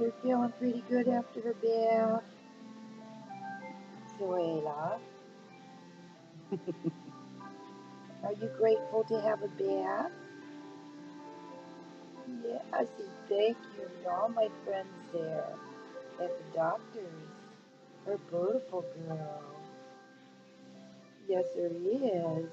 They're feeling pretty good after her bath. Zoela, are you grateful to have a bath? Yes, and thank you to all my friends there at the doctor's. Her beautiful girl. Yes, there is.